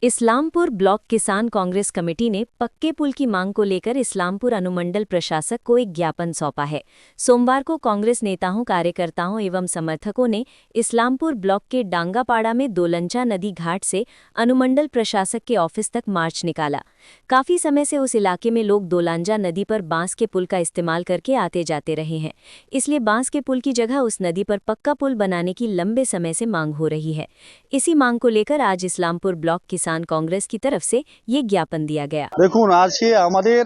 Islampur block किसान Congress committee ने पक्के पुल की मांग को लेकर इस्लामपुर अनुमंडल प्रशासक को एक ज्ञापन सौंपा है। सोमवार को कांग्रेस नेताओं, कार्यकर्ताओं एवं समर्थकों ने इस्लामपुर ब्लॉक के डांगापाड़ा में दोलंचा नदी घाट से अनुमंडल प्रशासक के ऑफिस तक मार्च निकाला। काफी समय से उस इलाके में लोग दोलांजा नदी पर बांस के पुल का इस्तेमाल करके आते जाते रहे हैं, इसलिए बांस के पुल की जगह उस नदी पर पक्का पुल बनाने की लंबे समय से मांग हो रही है। इसी मांग को लेकर आज इस्लामपुर ब्लॉक किसान कांग्रेस की तरफ से ये ज्ञापन दिया गया। দেখুন আজকে আমাদের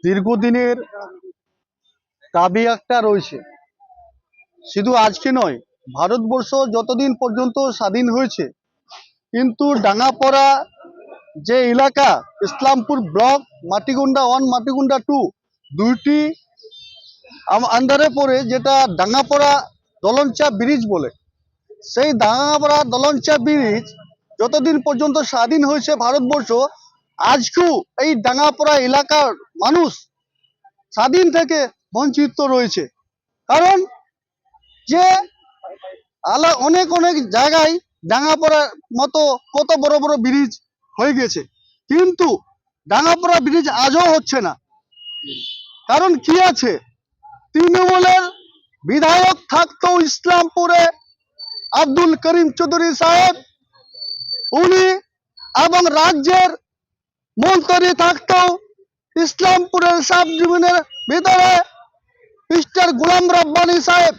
দীর্ঘদিনের দাবি একটা রয়েছে, শুধু আজকে নয়, ভারতবর্ষ যতদিন পর্যন্ত স্বাধীন হয়েছে কিন্তু ডাঙ্গাপাড়া যে এলাকা ইসলামপুর ব্লক মাটিগুন্ডা 1 মাটিগুন্ডা 2 দুইটি আন্ডারে পড়ে, যেটা ডাঙ্গাপাড়া দলঞ্চা ব্রিজ বলে, সেই ডাঙ্গাপাড়া দলঞ্চা ব্রিজ যতদিন পর্যন্ত স্বাধীন হয়েছে ভারতবর্ষ, আজকেও এই ডাঙ্গাপাড়া এলাকার মানুষ স্বাধীন থেকে বঞ্চিত রয়েছে। কারণ যে অনেক অনেক জায়গায় ডাঙ্গাপাড়ার মতো কত বড় বড় ব্রিজ হয়ে গেছে, কিন্তু ডাঙ্গাপাড়া ব্রিজ আজও হচ্ছে না। কারণ কি আছে, তৃণমূলের বিধায়ক থাকতো ইসলামপুরে আব্দুল করিম চৌধুরী সাহেব, উনি এবং রাজ্যের মন্ত্রী থাকতো ইসলামপুরের সাব ডিভিশনের ভিতরে মিস্টার গোলাম রব্বানী সাহেব,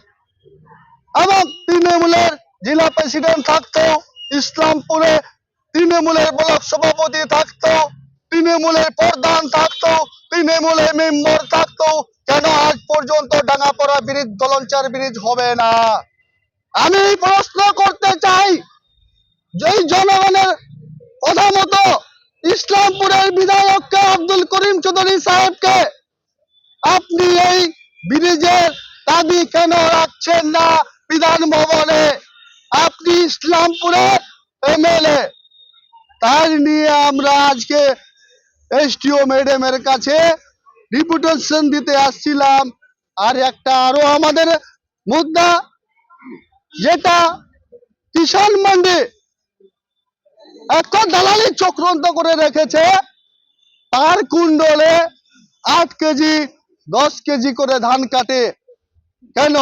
এবং তৃণমূলের জেলা প্রেসিডেন্ট থাকতো ইসলামপুরে, তৃণমূলের ব্লক সভাপতি থাকতো, তৃণমূলের প্রধান থাকতো, তৃণমূলের মেম্বার থাকতো, কেন আজ পর্যন্ত ডাঙ্গাপাড়া ব্রিজ দলঞ্চার ব্রিজ হবে না? আমি প্রশ্ন করতে চাই, যে জনগণের কথা মতো ইসলামপুরের বিধায়ককে আব্দুল করিম চৌধুরী সাহেবকে আপনি এই ব্রিজের দাবি কেন রাখছেন না বিধান ভবনে? আপনি ইসলামপুরের এমএলএ, তাই নিয়ে আমরা আজকে এসডিও ম্যাডামের কাছে ডেপুটেশন দিতে আসছিলাম। আর একটা আরো আমাদের মুদ্রা, যেটা কিষাণ মান্ডি একটা দালালি চক্রান্ত করে রেখেছে, তার কুণ্ডলে 8 কেজি 10 কেজি করে ধান কাটে। কেন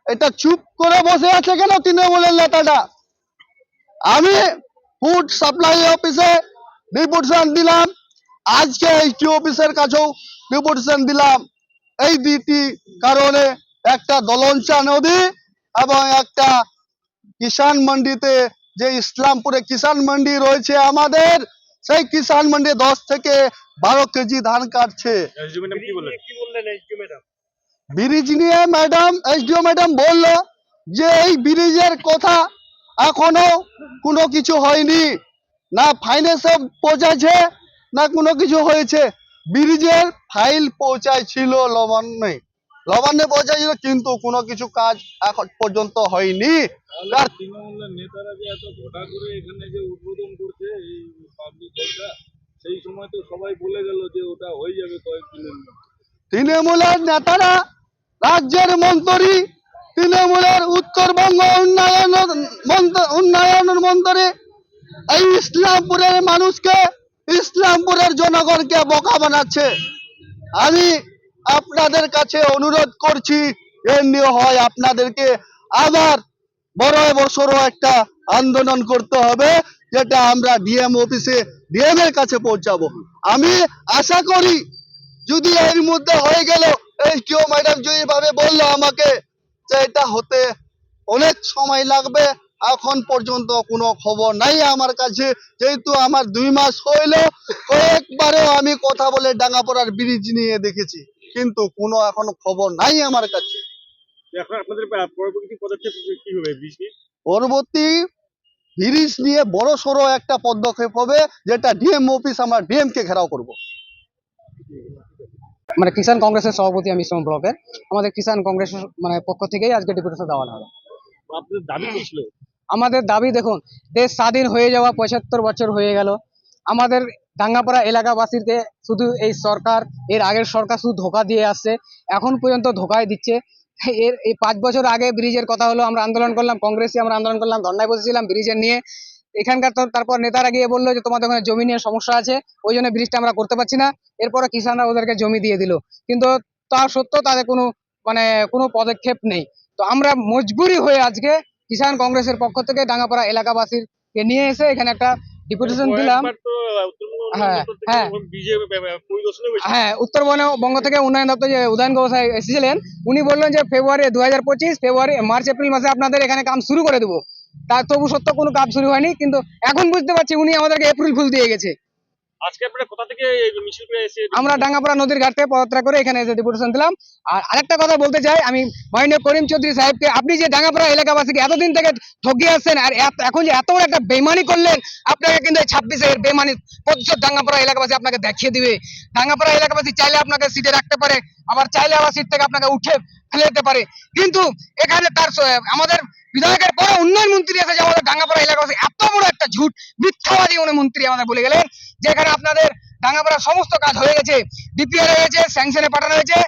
এটা চুপ করে বসে আছে কেন তৃণমূলের নেতাটা? আমি ফুড সাপ্লাই অফিসে ডেপুটেশন দিলাম, আজকে এইচটি অফিসের কাছেও ডেপুটেশন দিলাম। এই দুটি কারণে, একটা দলঞ্চা নদী এবং একটা কিষাণ মান্ডিতে, যে ইসলামপুরে কিষাণ মান্ডি রয়েছে আমাদের, সেই কিষাণ মান্ডি 10 থেকে 12 কেজি ধান কাটছে। ব্রিজ নিয়ে ম্যাডাম, এসডিও ম্যাডাম বললো যে এই ব্রিজের কথা এখনো কোনো কিছু হয়নি, না ফাইন্যান্সে পৌঁছাচ্ছে না কোনো কিছু হয়েছে। ব্রিজের ফাইল পৌঁছাইছিল লবান্নে পৌঁছাইছিল, কিন্তু কোনো কিছু কাজ এখন পর্যন্ত হয়নি। আর তৃণমূলের নেতারা যে এত ঘটা করে এখানে যে উদ্বোধন করছে এই পাবলিক হলটা, সেই সময় তো সবাই বলে গেল যে ওটা হয়ে যাবে কয়েকদিনের মধ্যে। তৃণমূলের নেতারা, রাজ্যের মন্ত্রী, তৃণমূলের উত্তরবঙ্গ উন্নয়ন মন্ত্রী এই ইসলামপুরের মানুষকে, ইসলামপুরের জনগণকে বোকা বানাচ্ছে। আমি আপনাদের কাছে অনুরোধ করছি, এর নিয়ে হয় আপনাদেরকে আবার বড় বড় একটা আন্দোলন করতে হবে, যেটা আমরা ডিএম অফিসে ডিএম এর কাছে পৌঁছাবো। আমি আশা করি যদি এর মধ্যে হয়ে গেল, এসডিও ম্যাডাম যেভাবে বললো আমাকে যে এটা হতে অনেক সময় লাগবে, এখন পর্যন্ত কোনো খবর নাই আমার কাছে। যেহেতু আমার 2 মাস হইলো, কয়েকবারও আমি কথা বলে ডাঙ্গাপাড়ার ব্রিজ নিয়ে দেখেছি, কিন্তু কোনো এখনো খবর নাই আমার কাছে। এখন আপনাদের পরবর্তী পদক্ষেপ কি হবে ব্রিজ নিয়ে? পরবর্তী ব্রিজ নিয়ে বড় সড়ো একটা পদক্ষেপ হবে, যেটা ডিএম অফিস, আমরা ডিএম কে ঘেরাও করব। মানে কিষাণ কংগ্রেসের সভাপতি আমি ইসলাম ব্লকের, আমাদের কিষাণ কংগ্রেস মানে পক্ষ থেকেই আজকে ডেপুটেশন দেওয়া হলো। আপনাদের দাবি কি ছিল? আমাদের দাবি দেখুন, দেশ স্বাধীন হয়ে যাওয়া 75 বছর হয়ে গেল, আমাদের ডাঙ্গাপাড়া এলাকাবাসীকে শুধু এই সরকার, এর আগের সরকার শুধু ধোকা দিয়ে আসছে, এখন পর্যন্ত ধোকায় দিচ্ছে। এই 5 বছর আগে ব্রিজের কথা হলো, আমরা আন্দোলন করলাম, কংগ্রেসে আমরা আন্দোলন করলাম, ধর্নায় বসেছিলাম ব্রিজের নিয়ে। এখানকার তারপর নেতারা গিয়ে বললো যে তোমাদের ওখানে জমি নিয়ে সমস্যা আছে, ওই জন্য ব্রিজটা আমরা করতে পারছি না। এরপরে কিষানরা ওদেরকে জমি দিয়ে দিল, কিন্তু তা সত্ত্বেও তাদের কোনো মানে কোনো পদক্ষেপ নেই। তো আমরা মজবুরি হয়ে আজকে কিষান কংগ্রেসের পক্ষ থেকে ডাঙ্গাপাড়া এলাকাবাসীকে নিয়ে এসে এখানে একটা ডিপুটেশন দিলাম। হ্যাঁ হ্যাঁ হ্যাঁ, উত্তরবঙ্গ থেকে উন্নয়ন দপ্তর যে উদয়ন গোসাই এসেছিলেন, উনি বললেন যে ফেব্রুয়ারি 2025 ফেব্রুয়ারি মার্চ এপ্রিল মাসে আপনাদের এখানে কাজ শুরু করে দেবো। তার তবু সত্ত্বেও কোনো কাজ শুরু হয়নি, কিন্তু এখন বুঝতে পারছি উনি আমাদেরকে এপ্রিল ফুল দিয়ে গেছে। আজকে আপনারা কোথা থেকে এই মিছিল করে এসে আমরা ডাঙ্গাপাড়া নদীর ঘাট থেকে পদযাত্রা করে এখানে এসে ডেপুটেশন দিলাম। আর আরেকটা কথা বলতে চাই আমি মাননীয় করিম চৌধুরী সাহেবকে, আপনি যে ডাঙ্গাপাড়া এলাকাবাসীকে এতদিন থেকে ঠকিয়ে আসছেন, আর এখন যে এত বড় একটা বেমানি করলেন, আপনাকে কিন্তু 26-এর বেমানি প্রতিশোধ ডাঙ্গাপাড়া এলাকাবাসী আপনাকে দেখিয়ে দিবে। ডাঙ্গাপাড়া এলাকাবাসী চাইলে আপনাকে সিটে রাখতে পারে, আবার চাইলে আবার সিট থেকে আপনাকে উঠে ফেলে দিতে পারে, কিন্তু এখানে তার আমাদের বিধায়কের বড় উন্নয়ন মন্ত্রী আছে যে আমাদের ডাঙ্গাপাড়া এলাকাবাসী এত বড় একটা ঝুট মিথ্যাবাদী উনি মন্ত্রী আমাদের বলে গেলেন, যেখানে আপনাদের ডাঙ্গাপাড়া সমস্ত কাজ হয়ে গেছে, ডিপিআর হয়েছে, স্যাংশনে পাঠানো হয়েছে।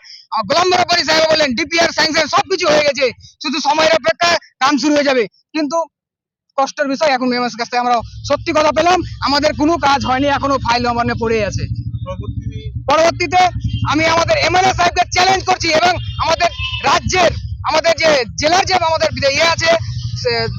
গোলাম বরাবরী সাহেব বললেন ডিপিআর স্যাংশন সবকিছু হয়ে গেছে, শুধু সময়ের অপেক্ষা, কাম শুরু হয়ে যাবে। কিন্তু কষ্টের বিষয়, এখন মেয়রের কাছ থেকে আমরা সত্যি কথা পেলাম, আমাদের কোনো কাজ হয়নি, এখনো ফাইল আমার পড়ে আছে। পরবর্তীতে আমি আমাদের এমএলএ সাহেবকে চ্যালেঞ্জ করছি, এবং আমাদের রাজ্যের আমাদের যে জেলার যে আমাদের ইয়ে আছে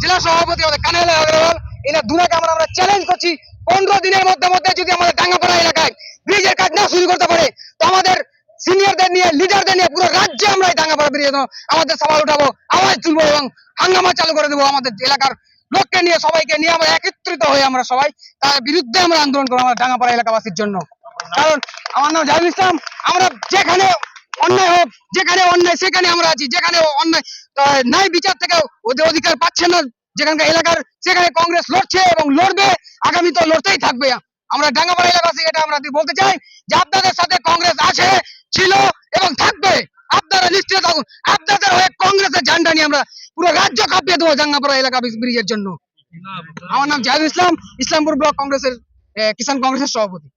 জেলা সভাপতি আমাদের কানাইল আগরওয়াল, এরা দুনাকে আমরা চ্যালেঞ্জ করছি, 15 দিনের মধ্যে যদি আমাদের ডাঙ্গাপাড়া এলাকায় ব্রিজের কাজ না শুরু করতে পারে, তো আমাদের সিনিয়রদের নিয়ে লিডারদের নিয়ে পুরো রাজ্যে আমরা এই ডাঙ্গাপাড়া ব্রিজে আমাদের সবাই উঠাবো, আওয়াজ তুলবো এবং হাঙ্গামা চালু করে দেবো। আমাদের এলাকার লোককে নিয়ে, সবাইকে নিয়ে আমরা একত্রিত হয়ে আমরা সবাই তার বিরুদ্ধে আমরা আন্দোলন করবো আমাদের ডাঙ্গাপাড়া এলাকাবাসীর জন্য। কারণ আমার নাম জাহিদুল ইসলাম, আমরা যেখানে অন্যায় হোক, যেখানে অন্যায় সেখানে আমরা আছি, যেখানে অন্যায় নাই বিচার থেকে ওদের অধিকার পাচ্ছে না যেখানকার এলাকার, সেখানে কংগ্রেস লড়ছে এবং লড়বে, আগামী তো লড়তেই থাকবে। আমরা ডাঙ্গাপাড়া এলাকাবাসী এটা আমরা বলতে চাই যে আপনাদের সাথে কংগ্রেস আছে, ছিল এবং থাকবে, আপনারা নিশ্চিত থাকুন, আপনাদের হয়ে কংগ্রেসের ঝান্ডা নিয়ে আমরা পুরো রাজ্য কাঁপিয়ে দেবো ডাঙ্গাপাড়া এলাকা ব্রিজের জন্য। আমার নাম জাহিদুল ইসলাম, ইসলামপুর ব্লক কংগ্রেসের কিষান কংগ্রেসের সভাপতি।